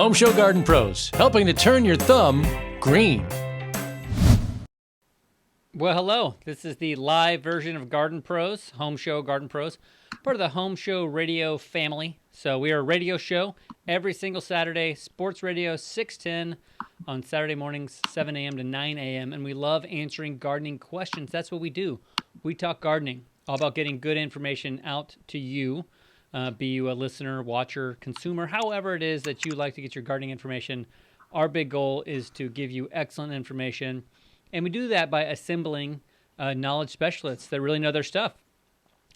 Home Show Garden Pros, helping to turn your thumb green. Well, hello. This is the live version of Garden Pros, Home Show Garden Pros, part of the Home Show radio family. So we are a radio show every single Saturday, sports radio 610 on Saturday mornings, 7 a.m. to 9 a.m. And we love answering gardening questions. That's what we do. We talk gardening, all about getting good information out to you, be you a listener, watcher, consumer, however it is that you like to get your gardening information. Our big goal is to give you excellent information. And we do that by assembling knowledge specialists that really know their stuff.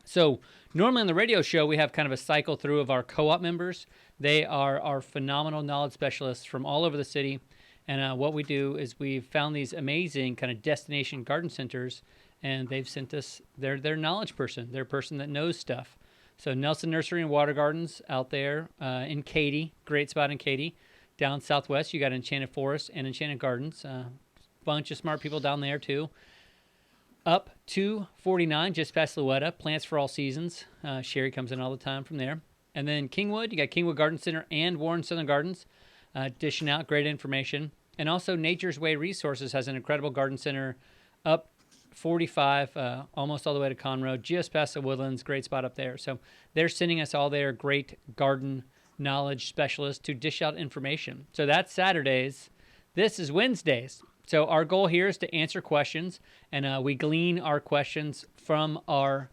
So normally on the radio show, we have kind of a cycle through of our co-op members. They are our phenomenal knowledge specialists from all over the city. And what we do is we've found these amazing kind of destination garden centers, and they've sent us their knowledge person, their person that knows stuff. So Nelson Nursery and Water Gardens out there in Katy, great spot in Katy. Down southwest, you got Enchanted Forest and Enchanted Gardens. Bunch of smart people down there too. Up 249, just past Louetta, plants for all seasons. Sherry comes in all the time from there. And then Kingwood, you got Kingwood Garden Center and Warren Southern Gardens, dishing out great information. And also Nature's Way Resources has an incredible garden center up 45, almost all the way to Conroe, just past the Woodlands, great spot up there. So they're sending us all their great garden knowledge specialists to dish out information. So that's Saturdays. This is Wednesdays. So our goal here is to answer questions, and we glean our questions from our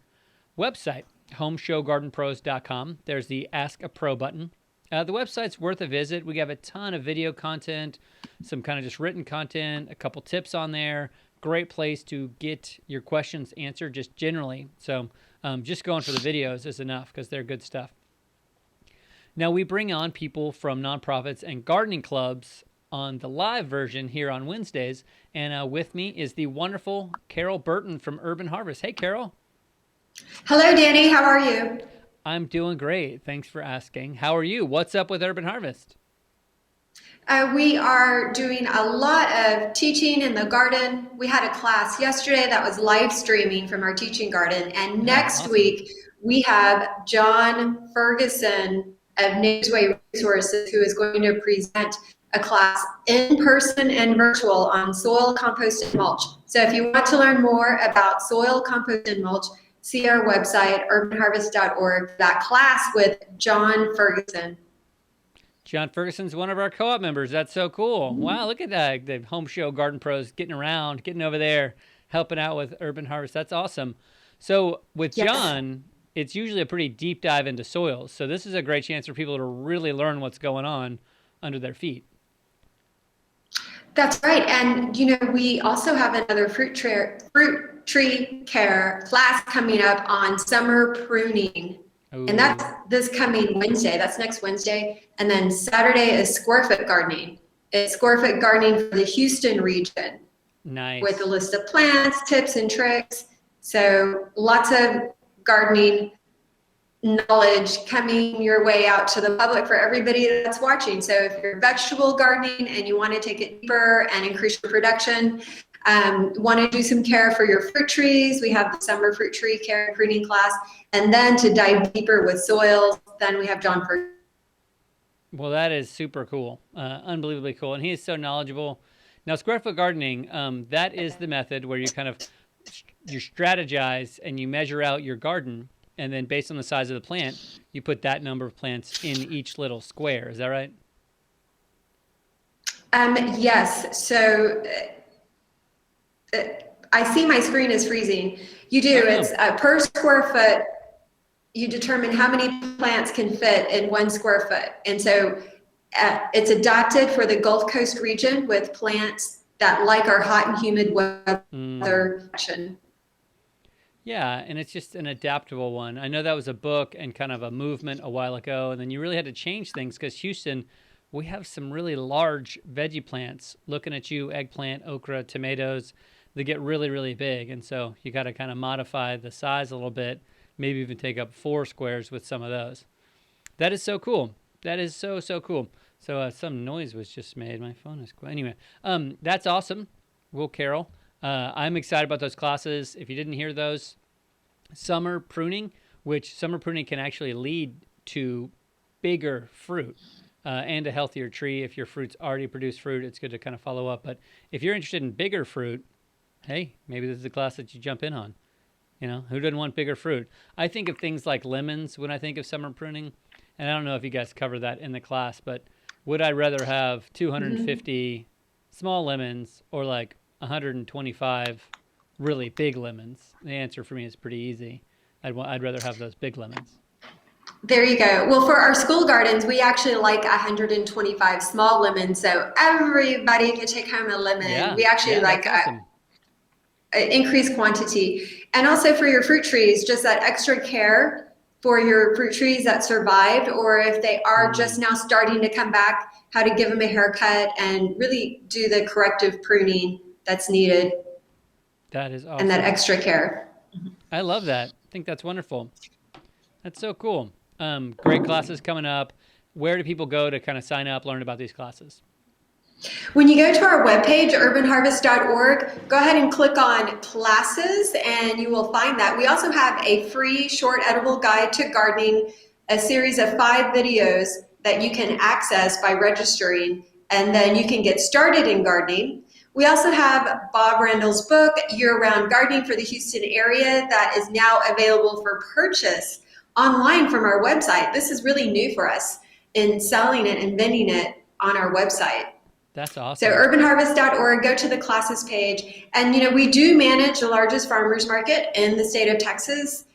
website, homeshowgardenpros.com. There's the Ask a Pro button. The website's worth a visit. We have a ton of video content, some kind of just written content, a couple tips on there. Great place to get your questions answered just generally. So just going for the videos is enough because they're good stuff. Now we bring on people from nonprofits and gardening clubs on the live version here on Wednesdays. And with me is the wonderful Carol Burton from Urban Harvest. Hey, Carol. Hello, Danny. How are you? I'm doing great. Thanks for asking. How are you? What's up with Urban Harvest? We are doing a lot of teaching in the garden. We had a class yesterday that was live streaming from our teaching garden. And next awesome. week, we have John Ferguson of Nature's Way Resources, who is going to present a class in person and virtual on soil, compost, and mulch. So if you want to learn more about soil, compost, and mulch, see our website, urbanharvest.org, that class with John Ferguson. John Ferguson's one of our co-op members. That's so cool. Wow, look at that. The Home Show Garden Pros getting around, getting over there, helping out with Urban Harvest. That's awesome. So with Yes. John, it's usually a pretty deep dive into soils. So this is a great chance for people to really learn what's going on under their feet. That's right. And, we also have another fruit tree care class coming up on summer pruning. Ooh. And that's this coming Wednesday. That's next Wednesday. And then Saturday is square foot gardening. It's square foot gardening for the Houston region. Nice. With a list of plants, tips, and tricks. So lots of gardening knowledge coming your way out to the public for everybody that's watching. So if you're vegetable gardening and you want to take it deeper and increase your production, want to do some care for your fruit trees, we have the summer fruit tree care and pruning class. And then to dive deeper with soils, then we have John Ferguson. Well, that is super cool, unbelievably cool. And he is so knowledgeable. Now, square foot gardening, that is the method where you kind of you strategize and you measure out your garden. And then based on the size of the plant, you put that number of plants in each little square. Is that right? Yes. So I see my screen is freezing. You do. It's per square foot. You determine how many plants can fit in 1 square foot. And so it's adapted for the Gulf Coast region with plants that like our hot and humid weather. Yeah, and it's just an adaptable one. I know that was a book and kind of a movement a while ago, and then you really had to change things because Houston, we have some really large veggie plants. Looking at you, eggplant, okra, tomatoes, they get really, really big. And so you got to kind of modify the size a little bit, maybe even take up 4 squares with some of those. That is so cool. That is so, so cool. So some noise was just made. My phone is cool. Anyway, that's awesome. Will Carol. I'm excited about those classes. If you didn't hear those, summer pruning, which summer pruning can actually lead to bigger fruit. and a healthier tree. If your fruit's already produced fruit, it's good to kind of follow up. But if you're interested in bigger fruit, hey, maybe this is a class that you jump in on. You know, who doesn't want bigger fruit? I think of things like lemons when I think of summer pruning. And I don't know if you guys cover that in the class, but would I rather have 250 small lemons or like 125 really big lemons? The answer for me is pretty easy. I'd rather have those big lemons. There you go. Well, for our school gardens, we actually like 125 small lemons, so everybody can take home a lemon. Yeah, We actually like that's awesome. increased quantity. And also for your fruit trees, just that extra care for your fruit trees that survived, or if they are just now starting to come back, how to give them a haircut and really do the corrective pruning that's needed. That is awesome. And that extra care. I love that. I think that's wonderful. That's so cool. Great classes coming up. Where do people go to kind of sign up, learn about these classes? When you go to our webpage, urbanharvest.org, go ahead and click on classes and you will find that. We also have a free short edible guide to gardening, a series of 5 videos that you can access by registering, and then you can get started in gardening. We also have Bob Randall's book, Year-Round Gardening for the Houston area, that is now available for purchase online from our website. This is really new for us in selling it and vending it on our website. That's awesome. So urbanharvest.org, go to the classes page. And, you know, we do manage the largest farmers market in the state of Texas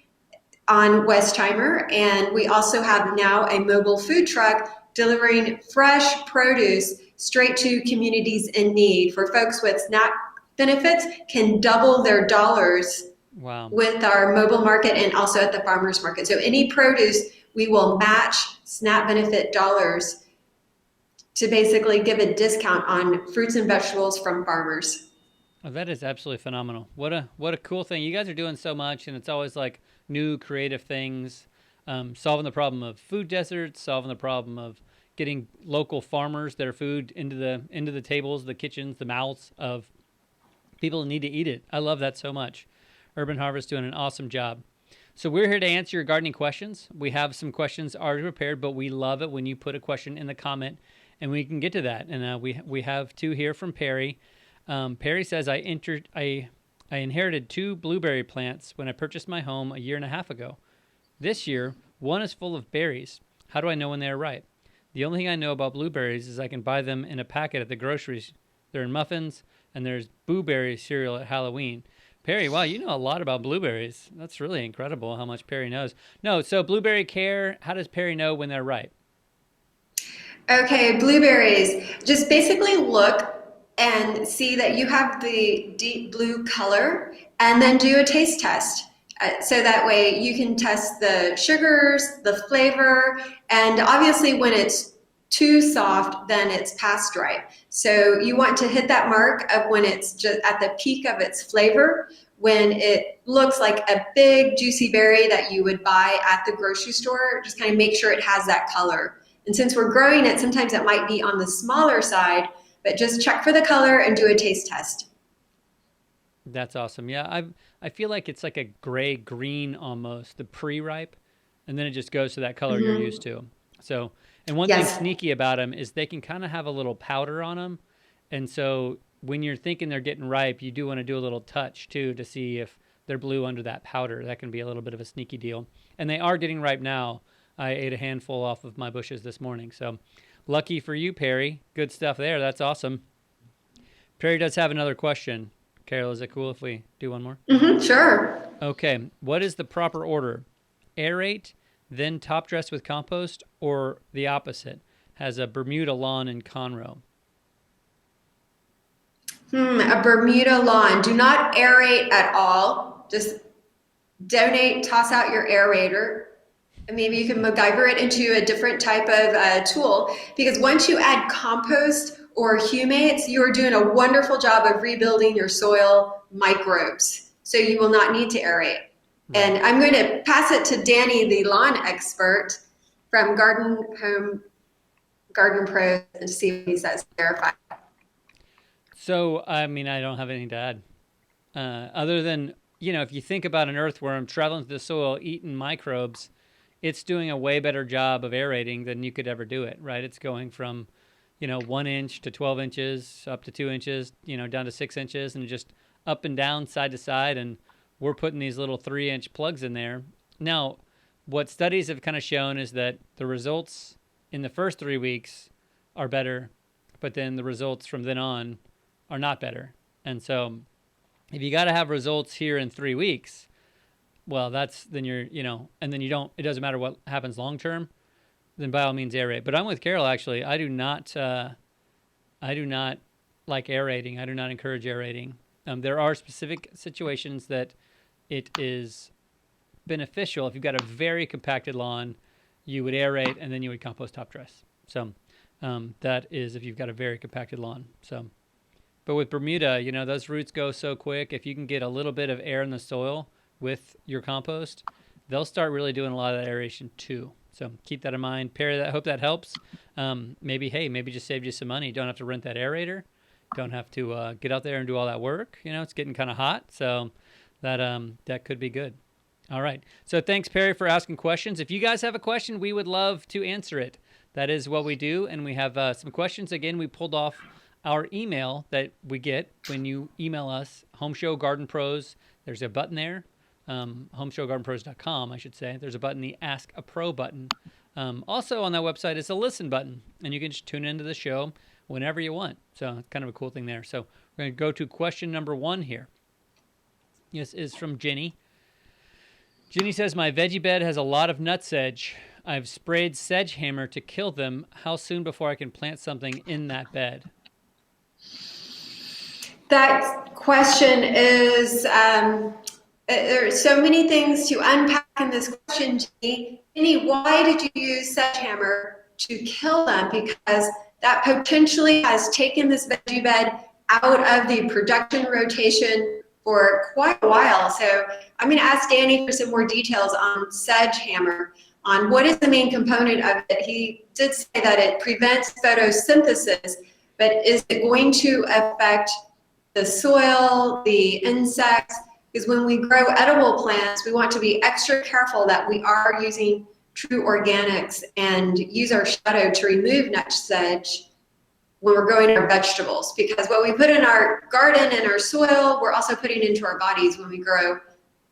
on Westheimer. And we also have now a mobile food truck delivering fresh produce straight to communities in need. For folks with SNAP benefits, can double their dollars with our mobile market and also at the farmers market. So any produce, we will match SNAP benefit dollars to basically give a discount on fruits and vegetables from farmers. Oh, that is absolutely phenomenal. What a cool thing. You guys are doing so much, and it's always like new creative things, solving the problem of food deserts, solving the problem of getting local farmers their food into the tables, the kitchens, the mouths of people who need to eat it. I love that so much. Urban Harvest doing an awesome job. So we're here to answer your gardening questions. We have some questions already prepared, but we love it when you put a question in the comment and we can get to that. And we have 2 here from Perry. Perry says, I inherited 2 blueberry plants when I purchased my home a year and a half ago. This year, one is full of berries. How do I know when they are ripe? The only thing I know about blueberries is I can buy them in a packet at the groceries. They're in muffins, and there's blueberry cereal at Halloween. Perry, wow, you know a lot about blueberries. That's really incredible how much Perry knows. No, so blueberry care, how does Perry know when they're ripe? Okay, blueberries. Just basically look and see that you have the deep blue color, and then do a taste test. So that way you can test the sugars, the flavor, and obviously when it's too soft, then it's past ripe. So you want to hit that mark of when it's just at the peak of its flavor, when it looks like a big juicy berry that you would buy at the grocery store. Just kind of make sure it has that color. And since we're growing it, sometimes it might be on the smaller side, but just check for the color and do a taste test. That's awesome. Yeah, I feel like it's like a gray green almost, the pre-ripe, and then it just goes to that color you're used to. So, and one thing sneaky about them is they can kind of have a little powder on them, and so when you're thinking they're getting ripe, you do want to do a little touch too to see if they're blue under that powder. That can be a little bit of a sneaky deal, and they are getting ripe now. I ate a handful off of my bushes this morning, so lucky for you, Perry. Good stuff there. That's awesome. Perry does have another question. Carol, is it cool if we do one more? Sure. Okay. What is the proper order? Aerate, then top dress with compost, or the opposite? Has a Bermuda lawn in Conroe. A Bermuda lawn. Do not aerate at all. Just donate, toss out your aerator. And maybe you can MacGyver it into a different type of tool, because once you add compost or humates, you are doing a wonderful job of rebuilding your soil microbes. So you will not need to aerate. And I'm going to pass it to Danny, the lawn expert from Garden Pros, and see what he says. Verify. So, I mean, I don't have anything to add. Other than, if you think about an earthworm traveling through the soil, eating microbes, it's doing a way better job of aerating than you could ever do it, right? It's going from, 1 inch to 12 inches, up to 2 inches, down to 6 inches, and just up and down, side to side. And we're putting these little 3-inch plugs in there. Now, what studies have kind of shown is that the results in the first 3 weeks are better, but then the results from then on are not better. And so if you got to have results here in 3 weeks, well, then you're, and then it doesn't matter what happens long term, then by all means aerate. But I'm with Carol, actually. I do not like aerating. I do not encourage aerating. There are specific situations that it is beneficial. If you've got a very compacted lawn, you would aerate and then you would compost top dress. So that is if you've got a very compacted lawn. So, but with Bermuda, those roots go so quick. If you can get a little bit of air in the soil with your compost, they'll start really doing a lot of that aeration too. So keep that in mind. Perry, I hope that helps. Maybe just saved you some money. You don't have to rent that aerator. Don't have to get out there and do all that work. It's getting kind of hot, so that could be good. All right. So thanks, Perry, for asking questions. If you guys have a question, we would love to answer it. That is what we do, and we have some questions. Again, we pulled off our email that we get when you email us, HomeShow Garden Pros. There's a button there. HomeShowGardenPros.com, I should say. There's a button, the Ask a Pro button. Also on that website is a listen button, and you can just tune into the show whenever you want. So it's kind of a cool thing there. So we're going to go to question number 1 here. This is from Jenny. Jenny says, my veggie bed has a lot of nutsedge. I've sprayed sedge hammer to kill them. How soon before I can plant something in that bed? That question is, there are so many things to unpack in this question, Jenny. Jenny, why did you use sedgehammer to kill them? Because that potentially has taken this veggie bed out of the production rotation for quite a while. So I'm going to ask Danny for some more details on sedgehammer, on what is the main component of it. He did say that it prevents photosynthesis, but is it going to affect the soil, the insects? Because when we grow edible plants, we want to be extra careful that we are using true organics and use our shadow to remove nutsedge when we're growing our vegetables. Because what we put in our garden and our soil, we're also putting into our bodies when we grow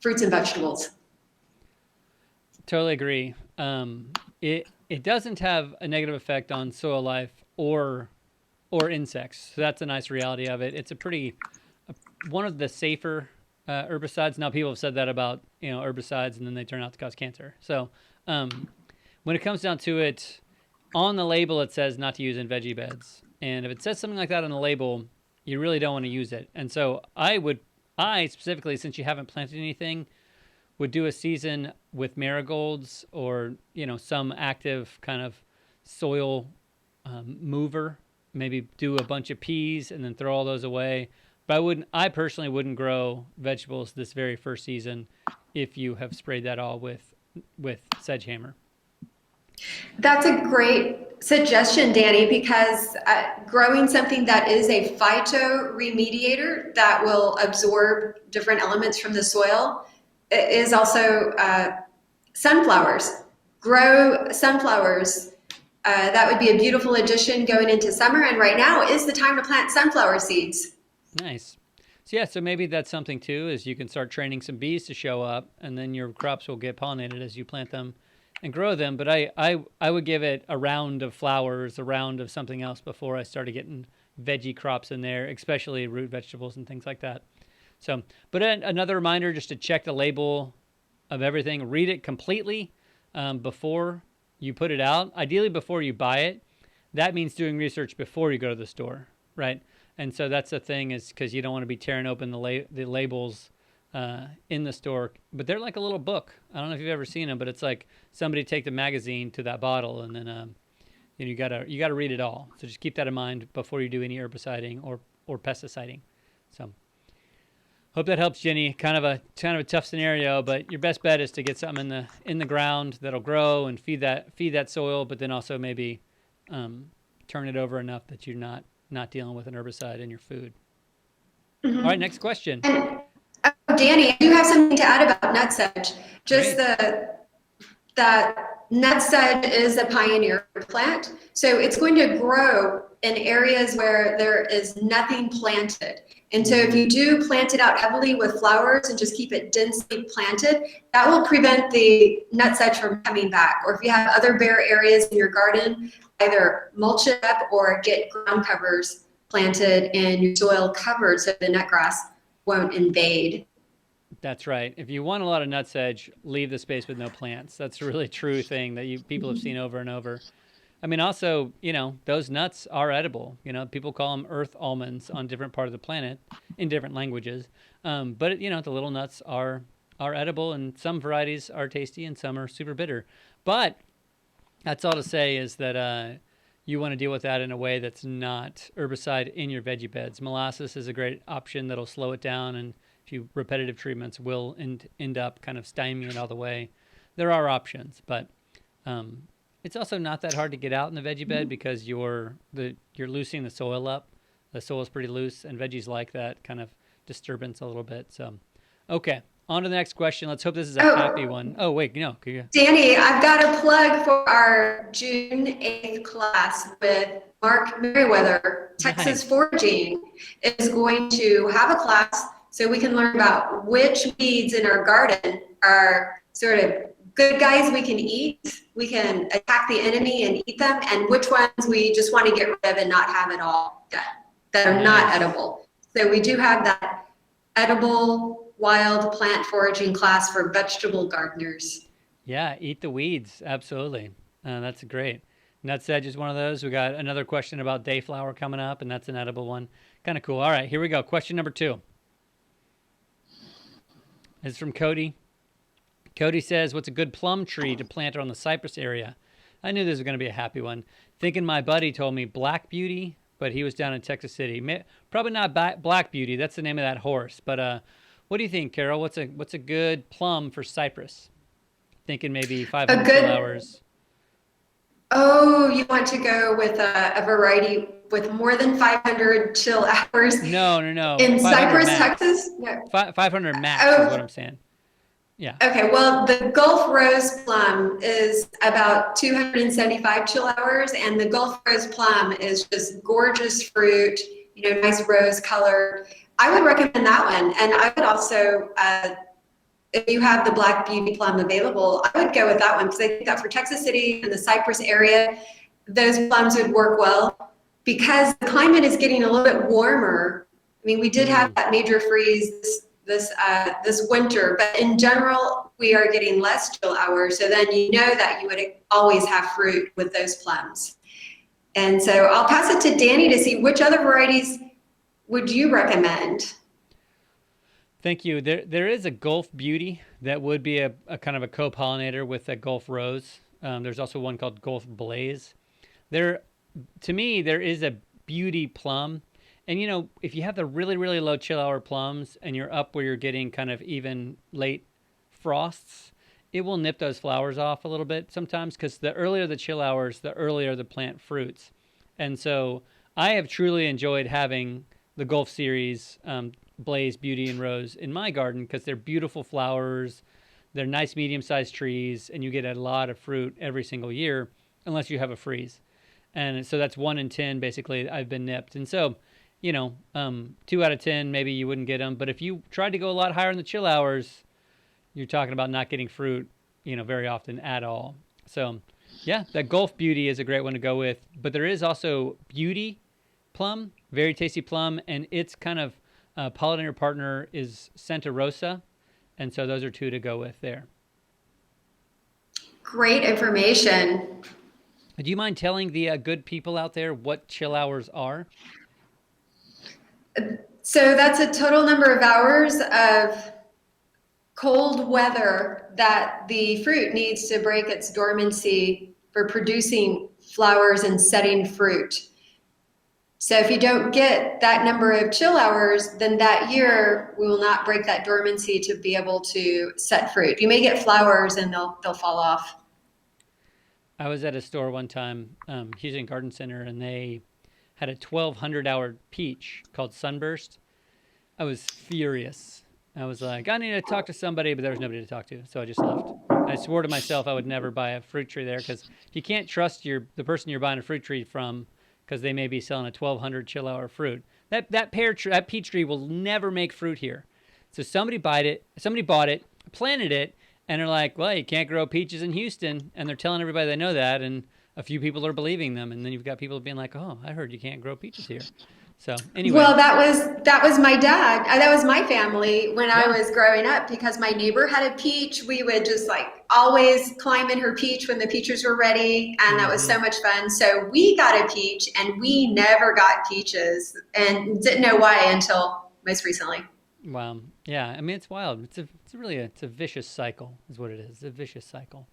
fruits and vegetables. Totally agree. It doesn't have a negative effect on soil life or insects. So that's a nice reality of it. It's one of the safer herbicides. Now, people have said that about herbicides, and then they turn out to cause cancer. So when it comes down to it, on the label it says not to use in veggie beds, and if it says something like that on the label, you really don't want to use it. And so I specifically, since you haven't planted anything, would do a season with marigolds or some active kind of soil mover. Maybe do a bunch of peas and then throw all those away. But I personally wouldn't grow vegetables this very first season if you have sprayed that all with sedgehammer. That's a great suggestion, Danny, because growing something that is a phytoremediator that will absorb different elements from the soil is also sunflowers. Grow sunflowers. That would be a beautiful addition going into summer, and right now is the time to plant sunflower seeds. Nice. So maybe that's something too, is you can start training some bees to show up, and then your crops will get pollinated as you plant them and grow them. But I would give it a round of flowers, a round of something else before I started getting veggie crops in there, especially root vegetables and things like that. So, but another reminder just to check the label of everything, read it completely before you put it out, ideally before you buy it. That means doing research before you go to the store, right? And so that's the thing, is because you don't want to be tearing open the labels in the store. But they're like a little book. I don't know if you've ever seen them, but it's like somebody take the magazine to that bottle, and then you gotta read it all. So just keep that in mind before you do any herbiciding or pesticiding. So hope that helps, Jenny. Kind of a tough scenario, but your best bet is to get something in the ground that'll grow and feed that soil, but then also maybe turn it over enough that you're not dealing with an herbicide in your food. Mm-hmm. All right, next question. And, Danny, I do have something to add about nutsedge. Just the that nutsedge is a pioneer plant. So it's going to grow in areas where there is nothing planted. And so if you do plant it out heavily with flowers and just keep it densely planted, that will prevent the nutsedge from coming back. Or if you have other bare areas in your garden, either mulch it up or get ground covers planted and your soil covered so the nutgrass won't invade. That's right. If you want a lot of nutsedge, leave the space with no plants. That's a really true thing that people have seen over and over. I mean, also, those nuts are edible. People call them earth almonds on different part of the planet in different languages. But the little nuts are edible, and some varieties are tasty and some are super bitter. But that's all to say is that you want to deal with that in a way that's not herbicide in your veggie beds. Molasses is a great option that'll slow it down, and a few repetitive treatments will end up kind of stymieing it all the way. There are options, but it's also not that hard to get out in the veggie bed because you're loosening the soil up. The soil is pretty loose, and veggies like that kind of disturbance a little bit. So, okay, on to the next question. Let's hope this is a happy one. Oh, wait, no. Danny, I've got a plug for our June 8th class with Mark Merriweather. Texas Foraging is going to have a class so we can learn about which weeds in our garden are sort of good guys we can eat, we can attack the enemy and eat them, and which ones we just want to get rid of and not have at all that are not edible. So we do have that edible wild plant foraging class for vegetable gardeners. Yeah, eat the weeds. Absolutely. That's great. Nutsedge is one of those. We got another question about dayflower coming up, and that's an edible one. Kind of cool. All right, here we go. Question number 2. It's from Cody. Cody says, what's a good plum tree to plant on the cypress area? I knew this was going to be a happy one. Thinking my buddy told me Black Beauty, but he was down in Texas City. Probably not Black Beauty. That's the name of that horse. But what do you think, Carol? What's a good plum for cypress? Thinking maybe 500 flowers. Oh, you want to go with a variety with more than 500 chill hours? No. In Cypress, max. Texas? No. 500 max is what I'm saying. Yeah. Okay, well, the Gulf Rose plum is about 275 chill hours, and the Gulf Rose plum is just gorgeous fruit, nice rose color. I would recommend that one. And I would also, if you have the Black Beauty plum available, I would go with that one because I think that for Texas City and the Cypress area, those plums would work well because the climate is getting a little bit warmer. I mean, we did have that major freeze this winter, but in general, we are getting less chill hours. So then that you would always have fruit with those plums. And so I'll pass it to Danny to see which other varieties would you recommend? Thank you. There is a Gulf Beauty that would be a kind of a co-pollinator with a Gulf Rose. There's also one called Gulf Blaze. To me, there is a beauty plum. And, if you have the really, really low chill hour plums and you're up where you're getting kind of even late frosts, it will nip those flowers off a little bit sometimes because the earlier the chill hours, the earlier the plant fruits. And so I have truly enjoyed having the Gulf series, Blaze, Beauty, and Rose in my garden because they're beautiful flowers, they're nice medium-sized trees, and you get a lot of fruit every single year unless you have a freeze. And so that's 1 in 10, basically, I've been nipped. And so 2 out of 10, maybe you wouldn't get them. But if you tried to go a lot higher in the chill hours, you're talking about not getting fruit, very often at all. So, yeah, that Gulf Beauty is a great one to go with. But there is also Beauty plum, very tasty plum, and its kind of pollinator partner is Santa Rosa. And so those are 2 to go with there. Great information. Do you mind telling the good people out there what chill hours are? So that's a total number of hours of cold weather that the fruit needs to break its dormancy for producing flowers and setting fruit. So if you don't get that number of chill hours, then that year we will not break that dormancy to be able to set fruit. You may get flowers and they'll fall off. I was at a store one time, Houston Garden Center, and they had a 1,200-hour peach called Sunburst. I was furious. I was like, I need to talk to somebody, but there was nobody to talk to, so I just left. I swore to myself I would never buy a fruit tree there because you can't trust the person you're buying a fruit tree from because they may be selling a 1,200 kilohour fruit. That peach tree will never make fruit here. So somebody bought it, planted it, and they're like, well, you can't grow peaches in Houston, and they're telling everybody they know that, and a few people are believing them, and then you've got people being like, oh, I heard you can't grow peaches here. So anyway. Well, that was my dad. That was my family when I was growing up because my neighbor had a peach. We would just like always climb in her peach when the peaches were ready. And that was so much fun. So we got a peach and we never got peaches and didn't know why until most recently. Wow. Yeah. I mean, it's wild. It's a vicious cycle is what it is. It's a vicious cycle.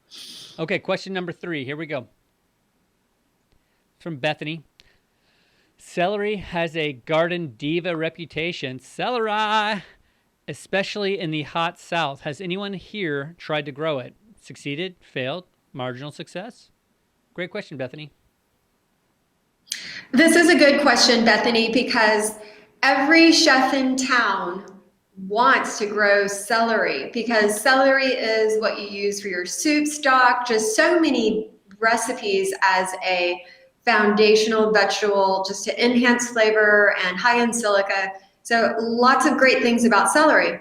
Okay. Question number 3. Here we go. From Bethany. Celery has a garden diva reputation. Celery, especially in the hot South. Has anyone here tried to grow it? Succeeded? Failed? Marginal success? Great question, Bethany. This is a good question, Bethany, because every chef in town wants to grow celery because celery is what you use for your soup stock, just so many recipes as a foundational vegetable just to enhance flavor and high in silica. So lots of great things about celery.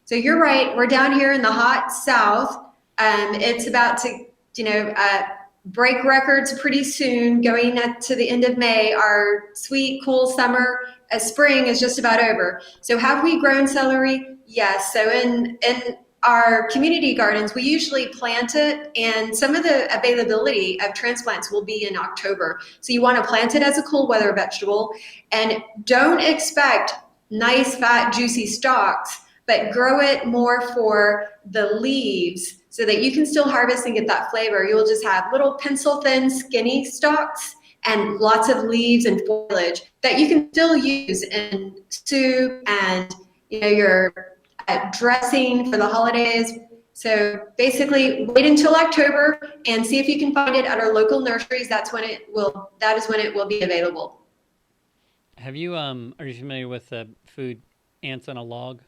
So you're right, we're down here in the hot South. It's about to, break records pretty soon, going to the end of May. Our sweet, cool summer, spring is just about over. So have we grown celery? Yes. So in our community gardens, we usually plant it, and some of the availability of transplants will be in October. So you want to plant it as a cool weather vegetable, and don't expect nice, fat, juicy stalks, but grow it more for the leaves so that you can still harvest and get that flavor. You'll just have little pencil-thin, skinny stalks and lots of leaves and foliage that you can still use in soup and your dressing for the holidays. So basically wait until October and see if you can find it at our local nurseries. That is when it will be available. Have you are you familiar with the food ants on a log?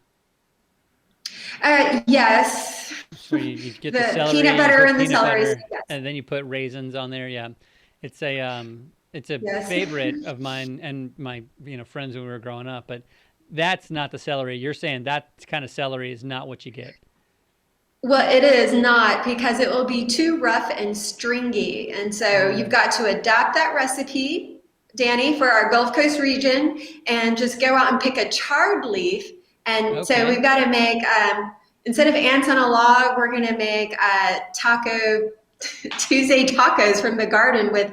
Yes. Where you get the celery, peanut butter and the celery, yes. And then you put raisins on there. Yeah, it's a yes. favorite of mine and my friends when we were growing up. But that's not the celery. You're saying that kind of celery is not what you get. Well, it is not, because it will be too rough and stringy. And so you've got to adapt that recipe, Danny, for our Gulf Coast region, and just go out and pick a charred leaf. And so we've got to make, instead of ants on a log, we're going to make Taco Tuesday tacos from the garden with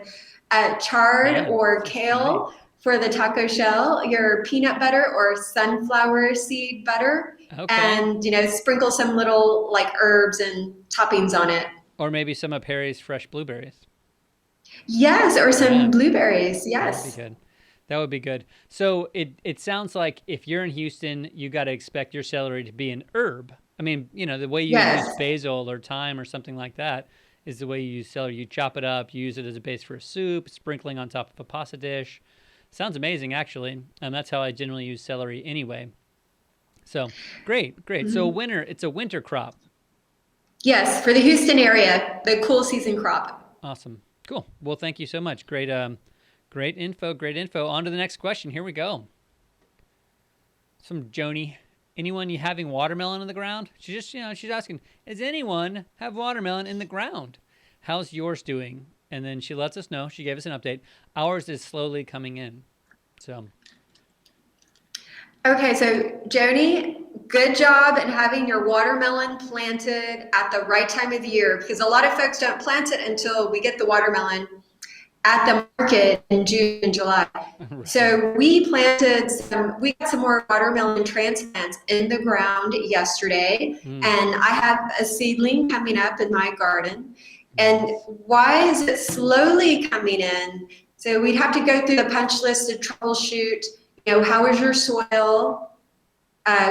chard or kale for the taco shell, your peanut butter or sunflower seed butter, and sprinkle some little like herbs and toppings on it. Or maybe some of Harry's fresh blueberries. Yes, or some blueberries. Yes. That would be good. That would be good. So it sounds like if you're in Houston, you got to expect your celery to be an herb. I mean, the way you use basil or thyme or something like that is the way you use celery. You chop it up, you use it as a base for a soup, sprinkling on top of a pasta dish. Sounds amazing, actually. And that's how I generally use celery anyway. So great. Mm-hmm. So it's a winter crop. Yes, for the Houston area, the cool season crop. Awesome. Cool. Well, thank you so much. Great info. On to the next question. Here we go. From Joni. Anyone you having watermelon in the ground? She's asking, does anyone have watermelon in the ground? How's yours doing? And then she lets us know. She gave us an update. Ours is slowly coming in. So. Okay, so Joni, good job in having your watermelon planted at the right time of the year, because a lot of folks don't plant it until we get the watermelon at the market in June and July. Right. So we got some more watermelon transplants in the ground yesterday, and I have a seedling coming up in my garden. And why is it slowly coming in? So we'd have to go through the punch list to troubleshoot, how is your soil?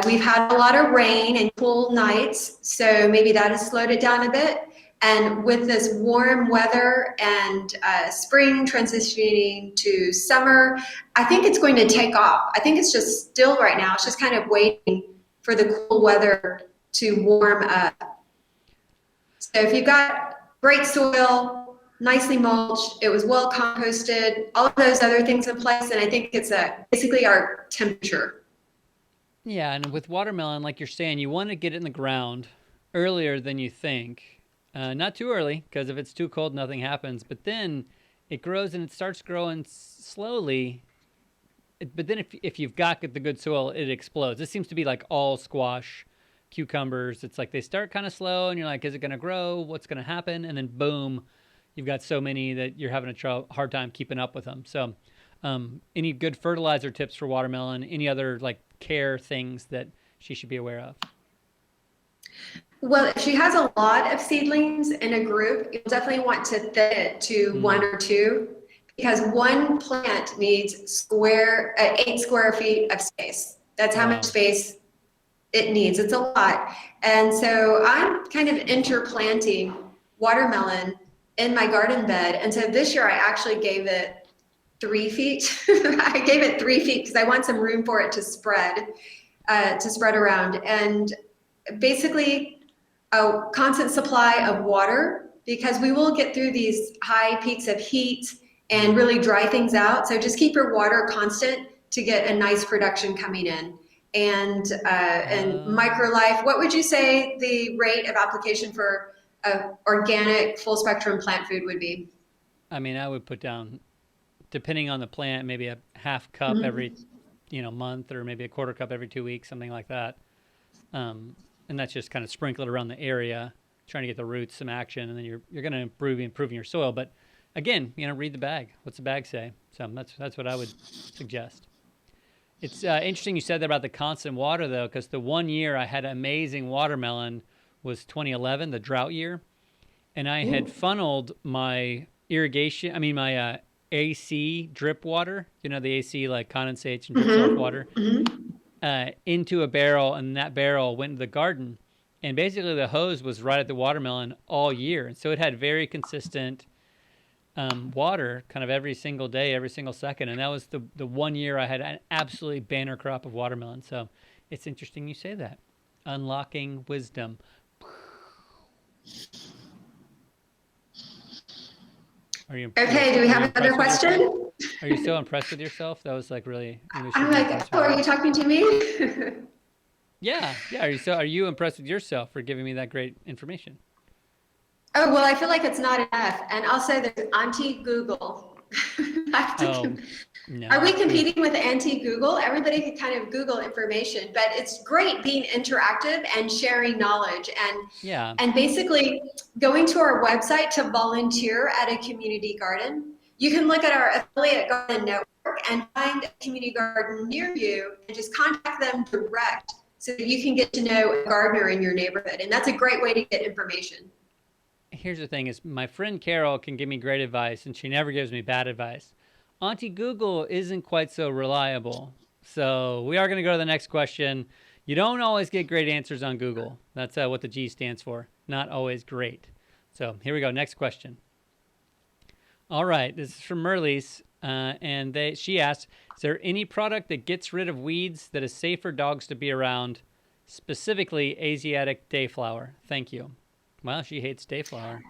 We've had a lot of rain and cool nights, so maybe that has slowed it down a bit. And with this warm weather and spring transitioning to summer, I think it's going to take off. I think it's just still right now. It's just kind of waiting for the cool weather to warm up. So if you've got great soil, nicely mulched, it was well composted, all of those other things in place, and I think it's basically our temperature. Yeah, and with watermelon, like you're saying, you want to get it in the ground earlier than you think. Not too early, because if it's too cold, nothing happens. But then it grows and it starts growing slowly. But then if you've got the good soil, it explodes. This seems to be like all squash, cucumbers. It's like they start kind of slow, and you're like, is it going to grow? What's going to happen? And then boom, you've got so many that you're having a hard time keeping up with them. So, any good fertilizer tips for watermelon? Any other like care things that she should be aware of? Well, if she has a lot of seedlings in a group, you'll definitely want to thin it to one or two, because one plant needs 8 square feet of space. That's how much space it needs. It's a lot. And so I'm kind of interplanting watermelon in my garden bed. And so this year I actually gave it 3 feet. I gave it 3 feet because I want some room for it to spread around. And basically a constant supply of water, because we will get through these high peaks of heat and really dry things out. So just keep your water constant to get a nice production coming in. And microlife, what would you say the rate of application for organic full spectrum plant food would be? I mean, I would put down, depending on the plant, maybe a half cup every, month, or maybe a quarter cup every 2 weeks, something like that. And that's just kind of sprinkled around the area, trying to get the roots some action, and then you're going to improving your soil. But again, read the bag. What's the bag say? So that's what I would suggest. It's interesting you said that about the constant water, though, because the one year I had amazing watermelon was 2011, the drought year, and I had funneled my my AC drip water, the AC like condensates and drips off water, into a barrel, and that barrel went into the garden, and basically the hose was right at the watermelon all year, and so it had very consistent water kind of every single day, every single second. And that was the one year I had an absolutely banner crop of watermelon. So it's interesting you say that. Unlocking wisdom. Okay, do we have another question? Are you so impressed with yourself? That was like really. I'm like, oh, are you talking to me? Yeah. Are you impressed with yourself for giving me that great information? Oh, well, I feel like it's not enough. And also there's Auntie-Google. No. Are we competing with Auntie-Google? Everybody can kind of Google information, but it's great being interactive and sharing knowledge, and basically going to our website to volunteer at a community garden. You can look at our affiliate garden network and find a community garden near you and just contact them direct so that you can get to know a gardener in your neighborhood. And that's a great way to get information. Here's the thing is my friend Carol can give me great advice, and she never gives me bad advice. Auntie Google isn't quite so reliable. So we are going to go to the next question. You don't always get great answers on Google. That's what the G stands for. Not always great. So here we go. Next question. All right. This is from Merlis. And she asked, is there any product that gets rid of weeds that is safe for dogs to be around, specifically Asiatic dayflower? Thank you. Well, she hates dayflower.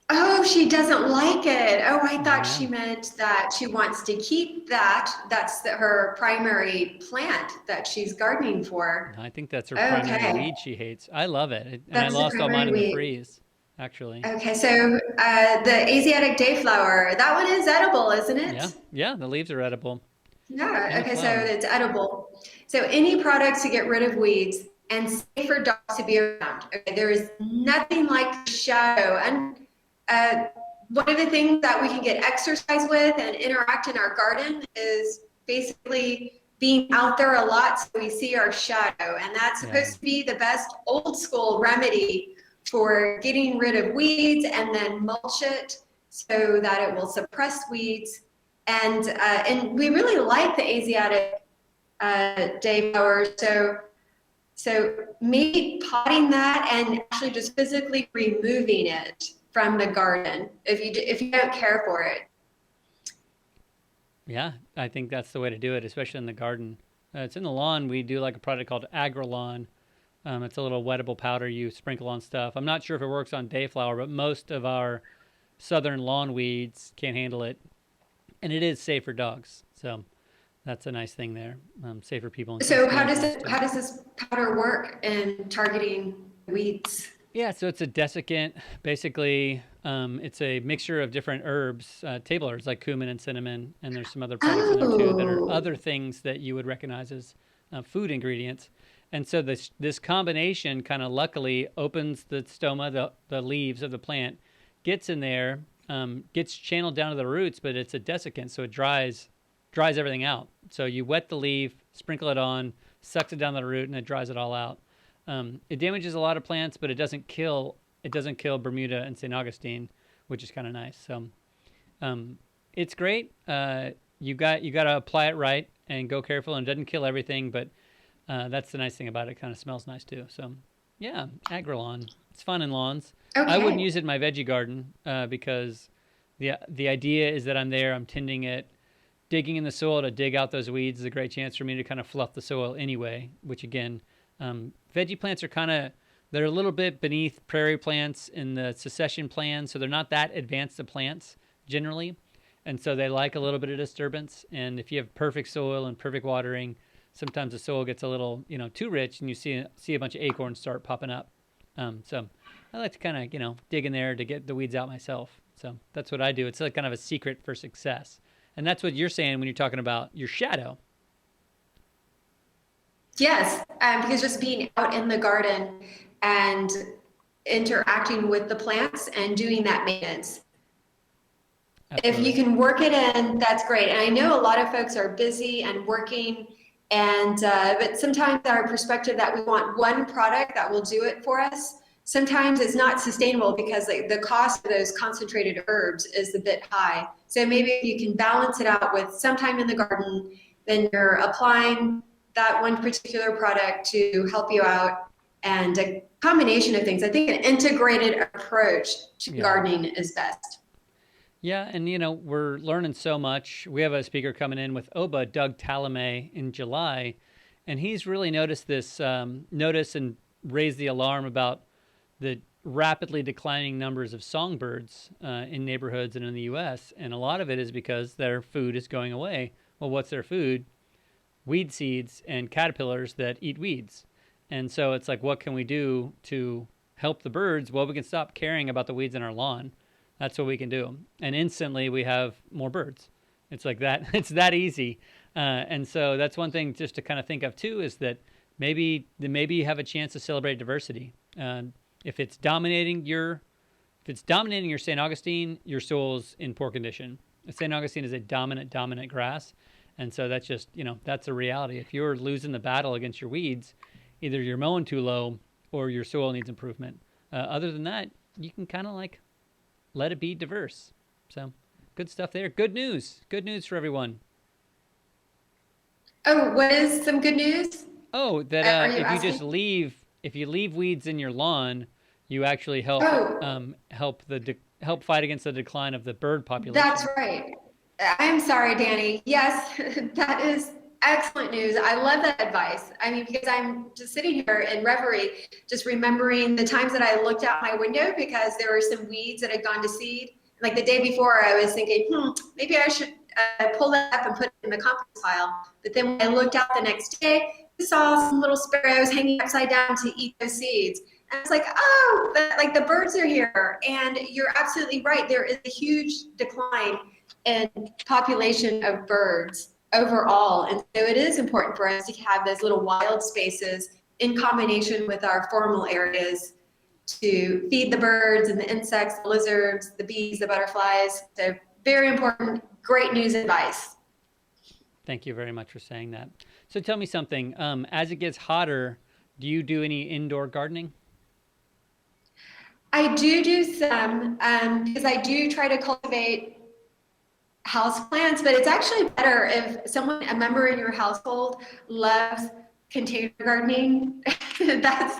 Oh, she doesn't like it. Oh, I thought she meant that she wants to keep that. That's her primary plant that she's gardening for. I think that's her primary weed she hates. I love it. And I lost all mine in the freeze, actually. Okay, so the Asiatic dayflower, that one is edible, isn't it? Yeah, the leaves are edible. Yeah, okay, so it's edible. So any products to get rid of weeds and safe for dogs to be around. Okay, there is nothing like shadow. And one of the things that we can get exercise with and interact in our garden is basically being out there a lot so we see our shadow. And that's supposed to be the best old school remedy for getting rid of weeds, and then mulch it so that it will suppress weeds. And we really like the Asiatic dayflower. So maybe potting that and actually just physically removing it from the garden if you don't care for it. Yeah, I think that's the way to do it, especially in the garden. It's in the lawn. We do like a product called AgriLawn, It's a little wettable powder you sprinkle on stuff. I'm not sure if it works on dayflower, but most of our southern lawn weeds can't handle it, and it is safe for dogs. So that's a nice thing there. Safe for people. And So too. how does this powder work in targeting weeds? Yeah, so it's a desiccant. Basically, it's a mixture of different herbs, table herbs like cumin and cinnamon, and there's some other products in there too that are other things that you would recognize as food ingredients. And so this combination kind of luckily opens the stoma, the leaves of the plant, gets in there, gets channeled down to the roots, but it's a desiccant, so it dries everything out. So you wet the leaf, sprinkle it on, sucks it down the root, and it dries it all out. It damages a lot of plants, but it doesn't kill Bermuda and St. Augustine, which is kind of nice. So it's great. You got to apply it right and go careful, and it doesn't kill everything, but that's the nice thing about it. It kind of smells nice too. So yeah, Agri-Lawn. It's fun in lawns. Okay. I wouldn't use it in my veggie garden because the idea is that I'm there, I'm tending it, digging in the soil to dig out those weeds is a great chance for me to kind of fluff the soil anyway, which again, veggie plants are they're a little bit beneath prairie plants in the succession plan, so they're not that advanced of plants generally, and so they like a little bit of disturbance. And if you have perfect soil and perfect watering, sometimes the soil gets a little too rich, and you see a bunch of acorns start popping up. So I like to kind of dig in there to get the weeds out myself. So that's what I do. It's like kind of a secret for success, and that's what you're saying when you're talking about your shadow. Yes, because just being out in the garden and interacting with the plants and doing that maintenance. Absolutely. If you can work it in, that's great. And I know a lot of folks are busy and working, and but sometimes our perspective that we want one product that will do it for us, sometimes it's not sustainable because the cost of those concentrated herbs is a bit high. So maybe if you can balance it out with sometime in the garden, then you're applying that one particular product to help you out, and a combination of things. I think an integrated approach to gardening is best. Yeah, and we're learning so much. We have a speaker coming in with OBA, Doug Talamay, in July, and he's really noticed this, and raised the alarm about the rapidly declining numbers of songbirds in neighborhoods and in the U.S., and a lot of it is because their food is going away. Well, what's their food? Weed seeds and caterpillars that eat weeds. And so it's like, what can we do to help the birds? Well, we can stop caring about the weeds in our lawn. That's what we can do. And instantly we have more birds. It's like that. It's that easy. And so that's one thing just to kind of think of too, is that maybe you have a chance to celebrate diversity. If it's dominating your St. Augustine, your soil's in poor condition. St. Augustine is a dominant grass. And so that's just, that's a reality. If you're losing the battle against your weeds, either you're mowing too low or your soil needs improvement. Other than that, you can kind of like let it be diverse. So good stuff there. Good news for everyone. Oh, what is some good news? Oh, that if you leave weeds in your lawn, you actually help help fight against the decline of the bird population. That's right. I'm sorry, Danny. Yes, that is excellent news. I love that advice. I mean, because I'm just sitting here in reverie, just remembering the times that I looked out my window because there were some weeds that had gone to seed. Like the day before, I was thinking, maybe I should pull that up and put it in the compost pile. But then when I looked out the next day, I saw some little sparrows hanging upside down to eat those seeds. And I was like, the birds are here. And you're absolutely right. There is a huge decline in population of birds overall. And so it is important for us to have those little wild spaces in combination with our formal areas to feed the birds and the insects, the lizards, the bees, the butterflies. So very important, great news advice. Thank you very much for saying that. So tell me something, as it gets hotter, do you do any indoor gardening? I do some, because I do try to cultivate house plants, but it's actually better if a member in your household loves container gardening. That's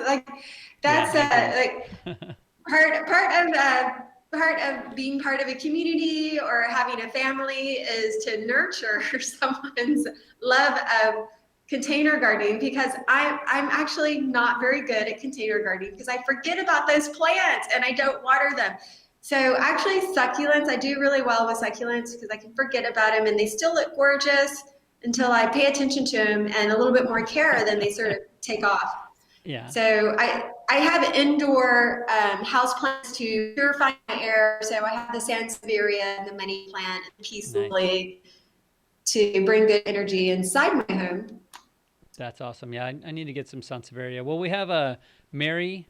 part of being part of a community or having a family is to nurture someone's love of container gardening because I'm actually not very good at container gardening because I forget about those plants and I don't water them. So actually succulents, I do really well with succulents because I can forget about them and they still look gorgeous until I pay attention to them and a little bit more care, then they sort of take off. Yeah. So I have indoor house plants to purify my air. So I have the sansevieria and the money plant and the peace lily to bring good energy inside my home. That's awesome. Yeah, I need to get some sansevieria. Well, we have Mary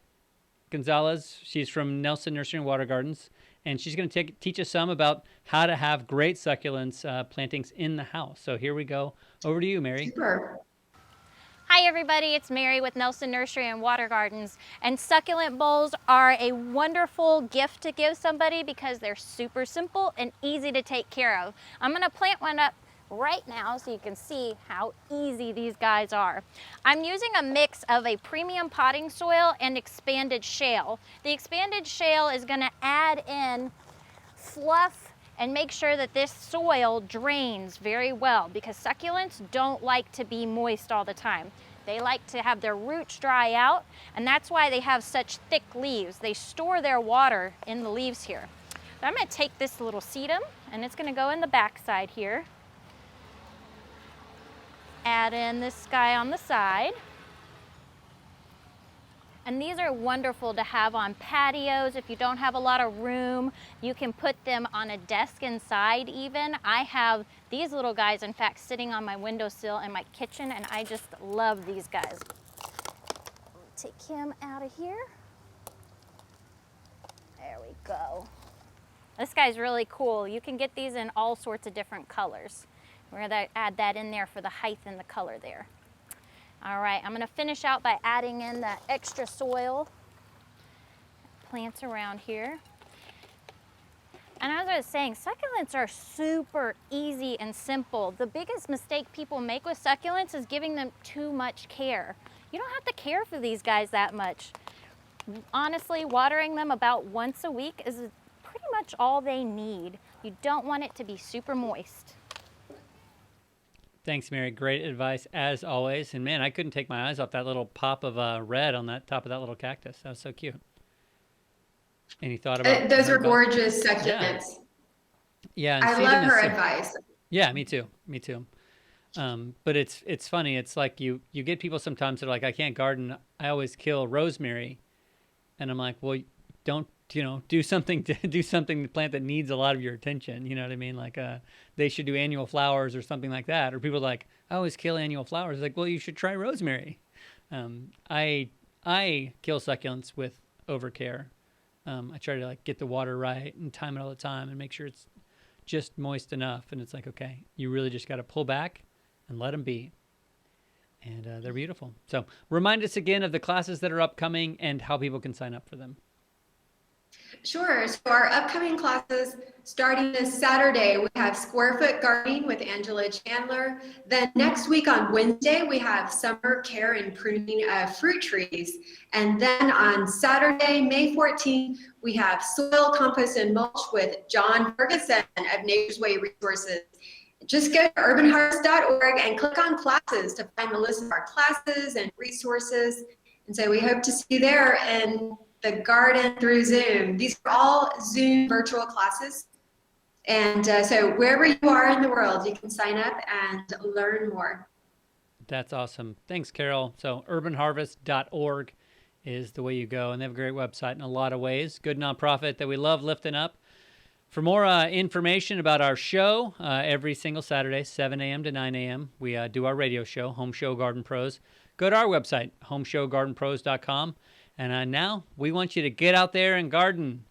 Gonzalez. She's from Nelson Nursery and Water Gardens, and she's going to teach us some about how to have great succulents plantings in the house. So here we go. Over to you, Mary. Super. Hi everybody, it's Mary with Nelson Nursery and Water Gardens, and succulent bowls are a wonderful gift to give somebody because they're super simple and easy to take care of. I'm going to plant one up right now so you can see how easy these guys are. I'm using a mix of a premium potting soil and expanded shale. The expanded shale is going to add in fluff and make sure that this soil drains very well because succulents don't like to be moist all the time. They like to have their roots dry out, and that's why they have such thick leaves. They store their water in the leaves here. So I'm going to take this little sedum and it's going to go in the back side here. Add in this guy on the side. And these are wonderful to have on patios. If you don't have a lot of room, you can put them on a desk inside even. I have these little guys, in fact, sitting on my windowsill in my kitchen, and I just love these guys. Take him out of here. There we go. This guy's really cool. You can get these in all sorts of different colors. We're gonna add that in there for the height and the color there. All right, I'm gonna finish out by adding in the extra soil, plants around here. And as I was saying, succulents are super easy and simple. The biggest mistake people make with succulents is giving them too much care. You don't have to care for these guys that much. Honestly, watering them about once a week is pretty much all they need. You don't want it to be super moist. Thanks, Mary. Great advice as always. And man, I couldn't take my eyes off that little pop of red on that top of that little cactus. That was so cute. Any thought about those are gorgeous succulents. Yeah, I love her advice. Yeah, me too. Me too. But it's funny. It's like you get people sometimes that are like, I can't garden. I always kill rosemary, and I'm like, well, don't do something to plant that needs a lot of your attention. You know what I mean? Like they should do annual flowers or something like that. Or people are like, I always kill annual flowers. It's like, well, you should try rosemary. I kill succulents with overcare. I try to like get the water right and time it all the time and make sure it's just moist enough. And it's like, okay, you really just got to pull back and let them be. And they're beautiful. So remind us again of the classes that are upcoming and how people can sign up for them. Sure. So our upcoming classes, starting this Saturday, we have Square Foot Gardening with Angela Chandler. Then next week on Wednesday, we have Summer Care and Pruning of Fruit Trees. And then on Saturday, May 14th, we have Soil, Compost, and Mulch with John Ferguson of Nature's Way Resources. Just go to urbanharvest.org and click on classes to find the list of our classes and resources. And so we hope to see you there in the garden through Zoom. These are all Zoom virtual classes. And so wherever you are in the world, you can sign up and learn more. That's awesome. Thanks, Carol. So urbanharvest.org is the way you go. And they have a great website in a lot of ways. Good nonprofit that we love lifting up. For more information about our show, every single Saturday, 7 a.m. to 9 a.m., we do our radio show, Home Show Garden Pros. Go to our website, homeshowgardenpros.com. And now we want you to get out there and garden.